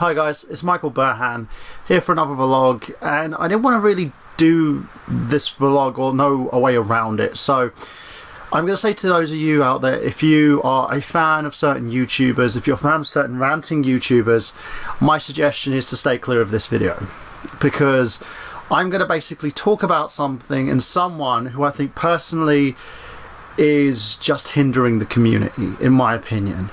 Hi guys, it's Michael Burhan here for another vlog, and I didn't want to really do this vlog or know a way around it, so I'm going to say to those of you out there, if you are a fan of certain YouTubers, if you're a fan of certain ranting YouTubers, my suggestion is to stay clear of this video, because I'm going to basically talk about something and someone who I think personally is just hindering the community, in my opinion.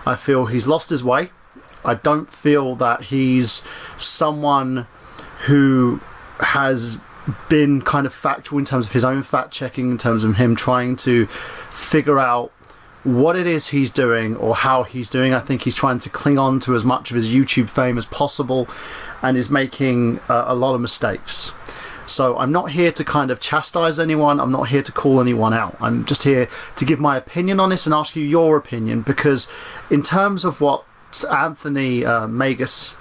I feel he's lost his way. I don't feel that he's someone who has been kind of factual in terms of his own fact checking, in terms of him trying to figure out what it is he's doing or how he's doing. I think he's trying to cling on to as much of his YouTube fame as possible and is making a lot of mistakes. So I'm not here to kind of chastise anyone, I'm not here to call anyone out. I'm just here to give my opinion on this and ask you your opinion, because in terms of what Anthony Magus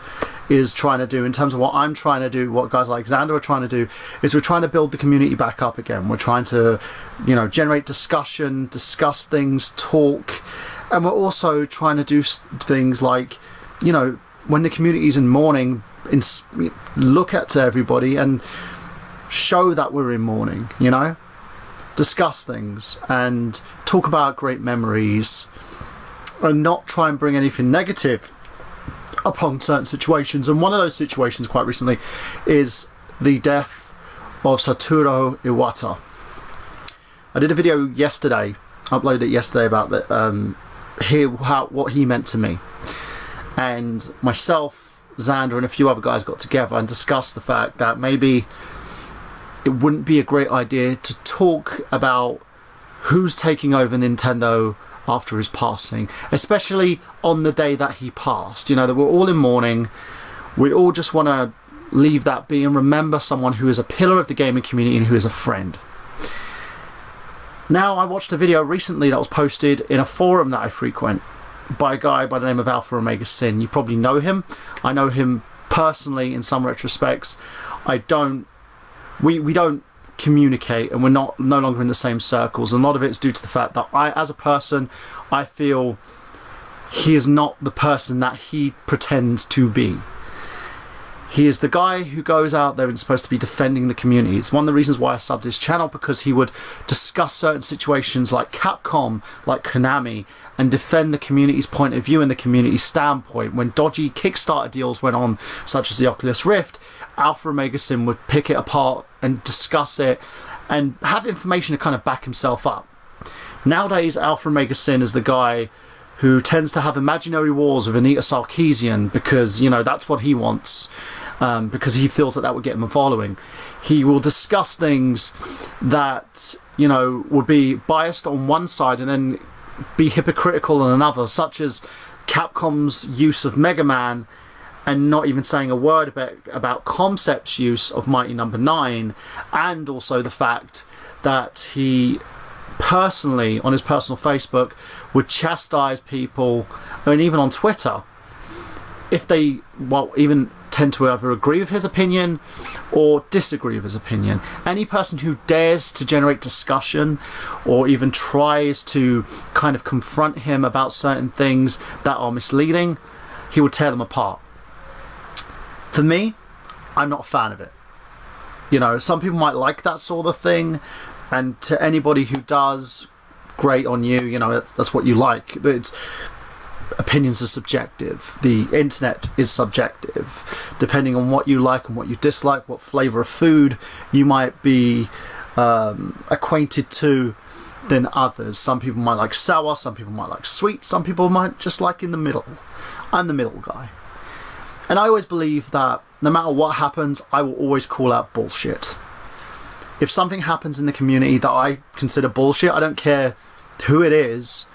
is trying to do, in terms of what I'm trying to do, what guys like Xander are trying to do, is we're trying to build the community back up again. We're trying to, you know, generate discussion, discuss things, talk, and we're also trying to do things like, you know, when the community's in mourning, look at to everybody and show that we're in mourning, you know, discuss things and talk about great memories, and not try and bring anything negative upon certain situations. And one of those situations quite recently is the death of Satoru Iwata. I did a video yesterday, uploaded it yesterday, about that, what he meant to me. And myself, Xander and a few other guys got together and discussed the fact that maybe it wouldn't be a great idea to talk about who's taking over Nintendo after his passing, especially on the day that he passed. You know, that we're all in mourning, we all just want to leave that be and remember someone who is a pillar of the gaming community and who is a friend. Now, I watched a video recently that was posted in a forum that I frequent by a guy by the name of AlphaOmegaSin. You probably know him. I know him personally in some retrospects. We don't communicate, and we're no longer in the same circles. And a lot of it's due to the fact that as a person, I feel he is not the person that he pretends to be. He is the guy who goes out there and is supposed to be defending the community. It's one of the reasons why I subbed his channel, because he would discuss certain situations like Capcom, like Konami, and defend the community's point of view and the community's standpoint. When dodgy Kickstarter deals went on, such as the Oculus Rift, AlphaOmegaSin would pick it apart and discuss it and have information to kind of back himself up. Nowadays, AlphaOmegaSin is the guy who tends to have imaginary wars with Anita Sarkeesian, because, you know, that's what he wants, because he feels that that would get him a following. He will discuss things that, you know, would be biased on one side and then be hypocritical on another, such as Capcom's use of Mega Man and not even saying a word about Concept's use of Mighty Number 9, and also the fact that he personally, on his personal Facebook, would chastise people, and even on Twitter, if they, well, even tend to either agree with his opinion or disagree with his opinion. Any person who dares to generate discussion or even tries to kind of confront him about certain things that are misleading, he would tear them apart. For me, I'm not a fan of it. You know, some people might like that sort of thing, and to anybody who does, great on you, you know, that's what you like. But opinions are subjective. The internet is subjective. Depending on what you like and what you dislike, what flavour of food you might be acquainted to than others. Some people might like sour, some people might like sweet, some people might just like in the middle. I'm the middle guy. And I always believe that no matter what happens, I will always call out bullshit. If something happens in the community that I consider bullshit, I don't care who it is,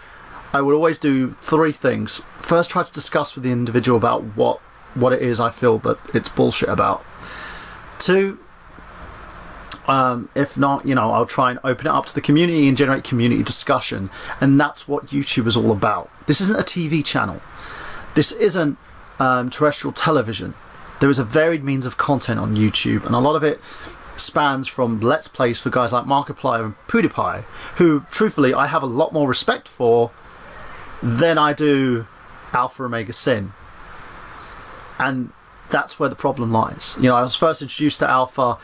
I would always do three things. First, try to discuss with the individual about what it is I feel that it's bullshit about. Two, if not, you know, I'll try and open it up to the community and generate community discussion. And that's what YouTube is all about. This isn't a TV channel. This isn't terrestrial television. There is a varied means of content on YouTube, and a lot of it spans from Let's Plays for guys like Markiplier and PewDiePie, who, truthfully, I have a lot more respect for than I do AlphaOmegaSin. And that's where the problem lies. You know, I was first introduced to Alpha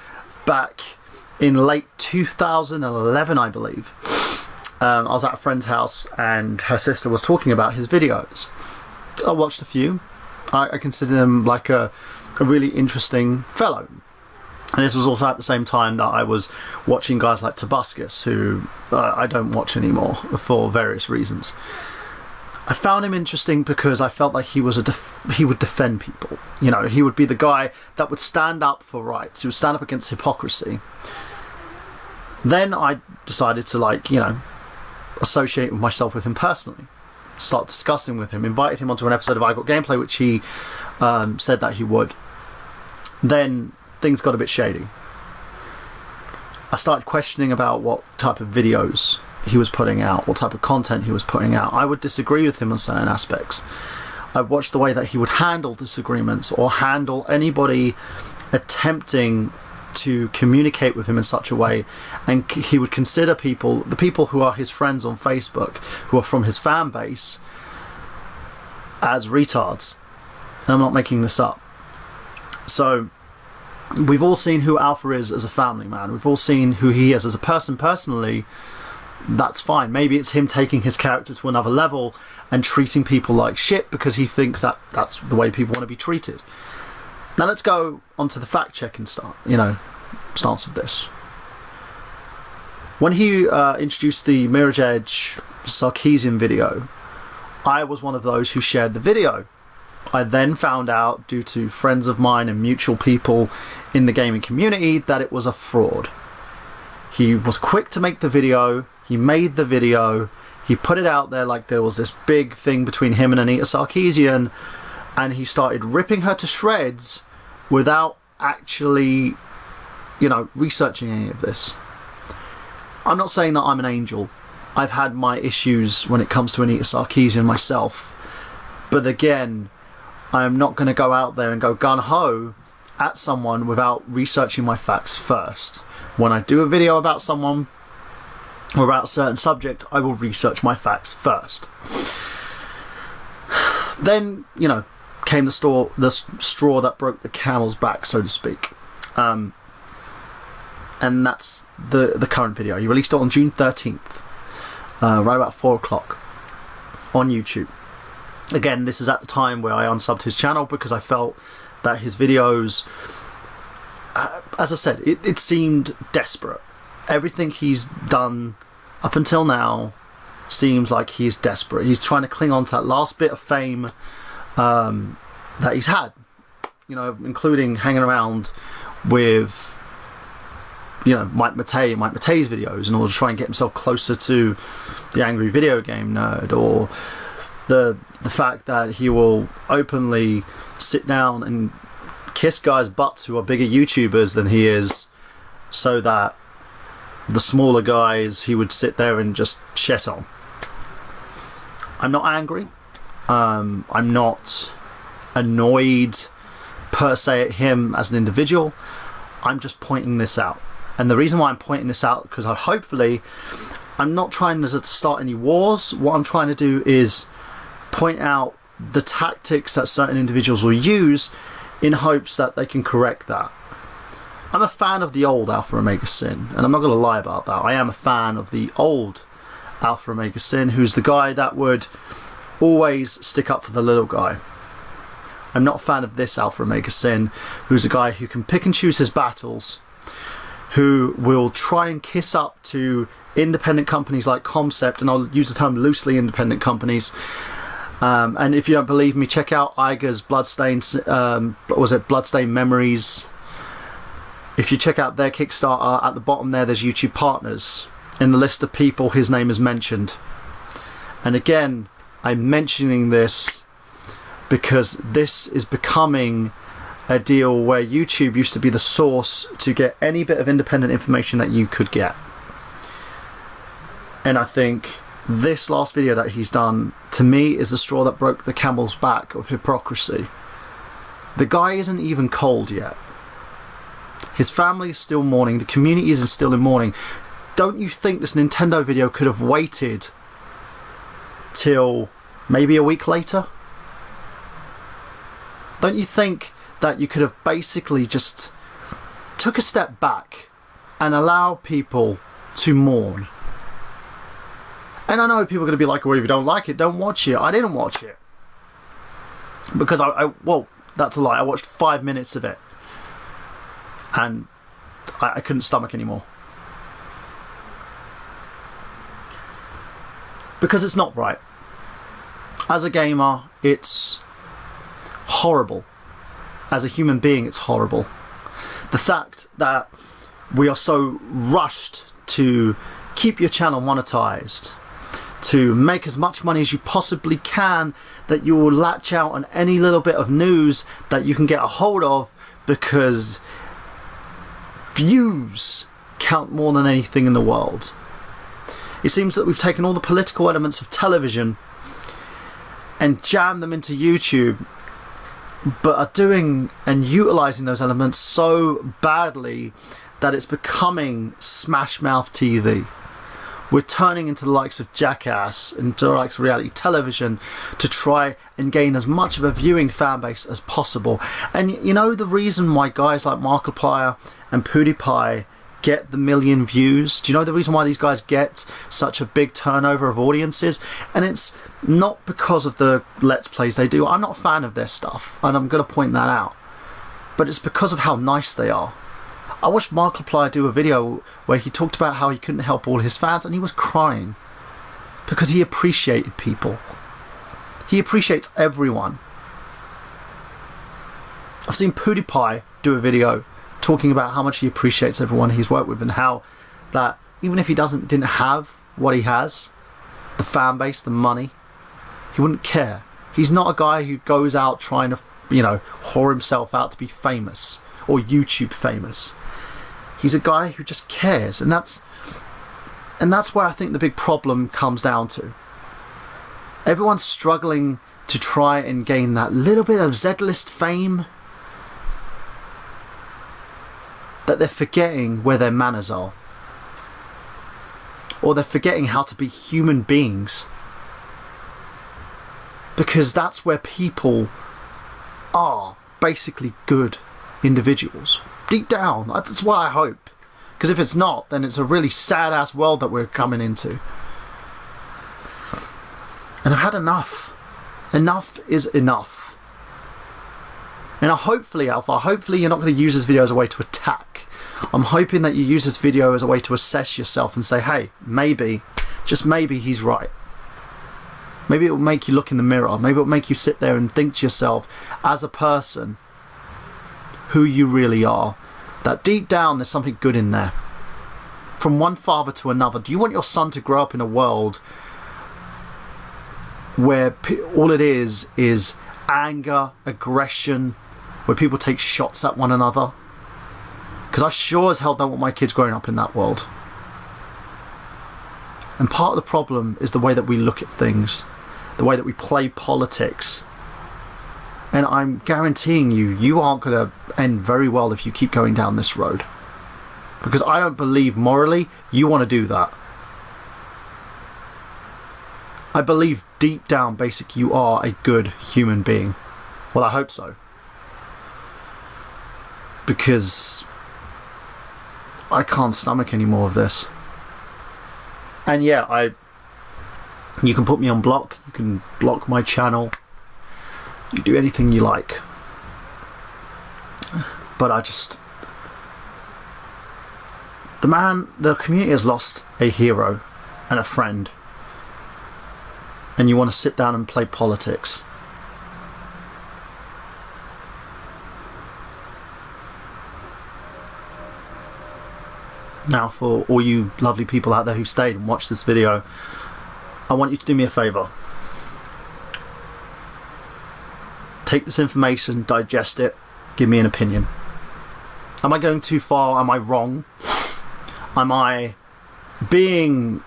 back in late 2011, I believe. I was at a friend's house and her sister was talking about his videos. I watched a few. I consider him like a really interesting fellow. And this was also at the same time that I was watching guys like Tobuscus, who I don't watch anymore for various reasons. I found him interesting because I felt like he was he would defend people. You know, he would be the guy that would stand up for rights. He would stand up against hypocrisy. Then I decided to, like, you know, associate myself with him personally, start discussing with him, invited him onto an episode of I Got Gameplay, which he said that he would. Then things got a bit shady. I started questioning about what type of videos he was putting out, what type of content he was putting out. I would disagree with him on certain aspects. I watched the way that he would handle disagreements or handle anybody attempting to communicate with him in such a way, and he would consider the people who are his friends on Facebook, who are from his fan base, as retards. And I'm not making this up. So we've all seen who Alpha is as a family man. We've all seen who he is as a person personally. That's fine. Maybe it's him taking his character to another level and treating people like shit because he thinks that that's the way people want to be treated. Now let's go on to the fact-checking stance of this. When he introduced the Mirror's Edge Sarkeesian video, I was one of those who shared the video. I then found out, due to friends of mine and mutual people in the gaming community, that it was a fraud. He was quick to make the video, he made the video, he put it out there like there was this big thing between him and Anita Sarkeesian, and he started ripping her to shreds without actually, you know, researching any of this. I'm not saying that I'm an angel. I've had my issues when it comes to Anita Sarkeesian myself. But again, I'm not going to go out there and go gun-ho at someone without researching my facts first. When I do a video about someone or about a certain subject, I will research my facts first. Then, you know, came the straw that broke the camel's back, so to speak. And that's the current video. He released it on June 13th, right about 4 o'clock on YouTube. Again, this is at the time where I unsubbed his channel because I felt that his videos, as I said, it seemed desperate. Everything he's done up until now seems like he's desperate. He's trying to cling on to that last bit of fame that he's had, you know, including hanging around with, you know, Mike Matei's videos in order to try and get himself closer to the angry video game nerd, or the fact that he will openly sit down and kiss guys' butts who are bigger YouTubers than he is, so that the smaller guys he would sit there and just shit on. I'm not angry. I'm not annoyed per se at him as an individual. I'm just pointing this out. And the reason why I'm pointing this out, because I'm not trying to start any wars. What I'm trying to do is point out the tactics that certain individuals will use in hopes that they can correct that. I'm a fan of the old AlphaOmegaSin, and I'm not going to lie about that. I am a fan of the old AlphaOmegaSin, who's the guy that would always stick up for the little guy. I'm not a fan of this AlphaOmegaSin, who's a guy who can pick and choose his battles, who will try and kiss up to independent companies like Concept, and I'll use the term loosely, independent companies. And if you don't believe me, check out Iger's Bloodstained Memories. If you check out their Kickstarter, at the bottom there's YouTube partners. In the list of people, his name is mentioned. And again, I'm mentioning this because this is becoming a deal where YouTube used to be the source to get any bit of independent information that you could get. And I think this last video that he's done, to me, is the straw that broke the camel's back of hypocrisy. The guy isn't even cold yet. His family is still mourning. The community is still in mourning. Don't you think this Nintendo video could have waited till maybe a week later? Don't you think that you could have basically just took a step back and allowed people to mourn? And I know people are going to be like, well, if you don't like it, don't watch it. I didn't watch it. Because well, that's a lie. I watched 5 minutes of it. And I couldn't stomach anymore. Because it's not right. As a gamer, it's horrible. As a human being, it's horrible. The fact that we are so rushed to keep your channel monetized, to make as much money as you possibly can, that you will latch out on any little bit of news that you can get a hold of, because views count more than anything in the world. It seems that we've taken all the political elements of television and jammed them into YouTube, but are doing and utilizing those elements so badly that it's becoming smash mouth TV. We're turning into the likes of Jackass, into the likes of reality television, to try and gain as much of a viewing fan base as possible. And you know the reason why guys like Markiplier and PewDiePie get the million views? Do you know the reason why these guys get such a big turnover of audiences? And it's not because of the Let's Plays they do. I'm not a fan of their stuff, and I'm going to point that out. But it's because of how nice they are. I watched Markiplier do a video where he talked about how he couldn't help all his fans, and he was crying because he appreciated people. He appreciates everyone. I've seen PewDiePie do a video talking about how much he appreciates everyone he's worked with, and how that even if he didn't have what he has, the fan base, the money, he wouldn't care. He's not a guy who goes out trying to, you know, whore himself out to be famous or YouTube famous. He's a guy who just cares, and that's where I think the big problem comes down to. Everyone's struggling to try and gain that little bit of Z-list fame, that they're forgetting where their manners are. Or they're forgetting how to be human beings. Because that's where people are basically good individuals. Deep down, that's what I hope. Because if it's not, then it's a really sad-ass world that we're coming into. And I've had enough. Enough is enough. And hopefully, Alpha, hopefully you're not going to use this video as a way to attack. I'm hoping that you use this video as a way to assess yourself and say, hey, maybe, just maybe he's right. Maybe it will make you look in the mirror. Maybe it will make you sit there and think to yourself, as a person, who you really are. That deep down there's something good in there. From one father to another. Do you want your son to grow up in a world where all it is anger, aggression, where people take shots at one another? Because I sure as hell don't want my kids growing up in that world. And part of the problem is the way that we look at things, the way that we play politics. And I'm guaranteeing you, you aren't going to end very well if you keep going down this road. Because I don't believe morally you want to do that. I believe deep down, basic, you are a good human being. Well, I hope so. Because I can't stomach any more of this. And yeah, you can put me on block. You can block my channel. You do anything you like. But the community has lost a hero and a friend. And you want to sit down and play politics. Now, for all you lovely people out there who stayed and watched this video, I want you to do me a favour. Take this information, digest it, give me an opinion. Am I going too far? Am I wrong? Am I being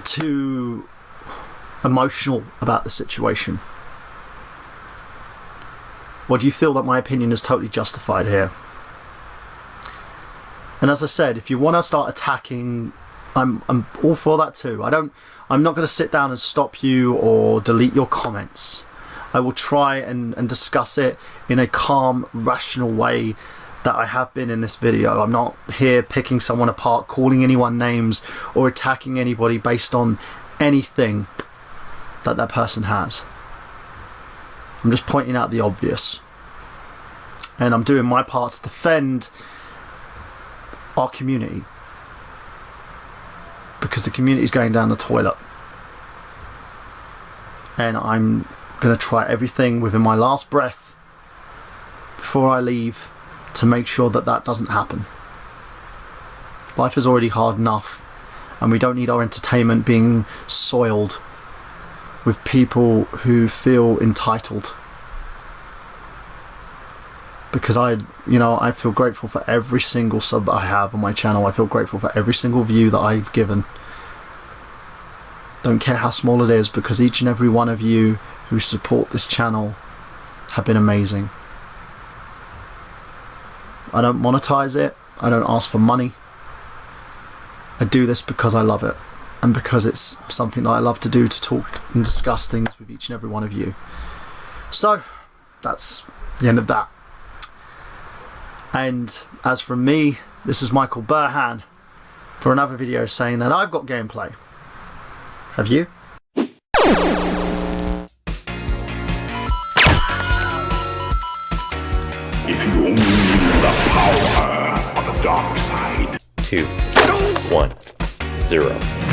too emotional about the situation? Or do you feel that my opinion is totally justified here? And as I said, if you want to start attacking, I'm all for that too. I'm not going to sit down and stop you or delete your comments. I will try and discuss it in a calm, rational way that I have been in this video. I'm not here picking someone apart, calling anyone names, or attacking anybody based on anything that that person has. I'm just pointing out the obvious. And I'm doing my part to defend our community, because the community is going down the toilet. And I'm going to try everything within my last breath before I leave to make sure that that doesn't happen. Life is already hard enough, and we don't need our entertainment being soiled with people who feel entitled. Because I feel grateful for every single sub that I have on my channel. I feel grateful for every single view that I've given. Don't care how small it is, because each and every one of you who support this channel have been amazing. I don't monetize it. I don't ask for money. I do this because I love it, and because it's something that I love to do, to talk and discuss things with each and every one of you. So that's the end of that. And as from me, this is Michael Burhan for another video saying that I've got gameplay. Have you? If you only knew the power of the dark side. 2, 1, 0.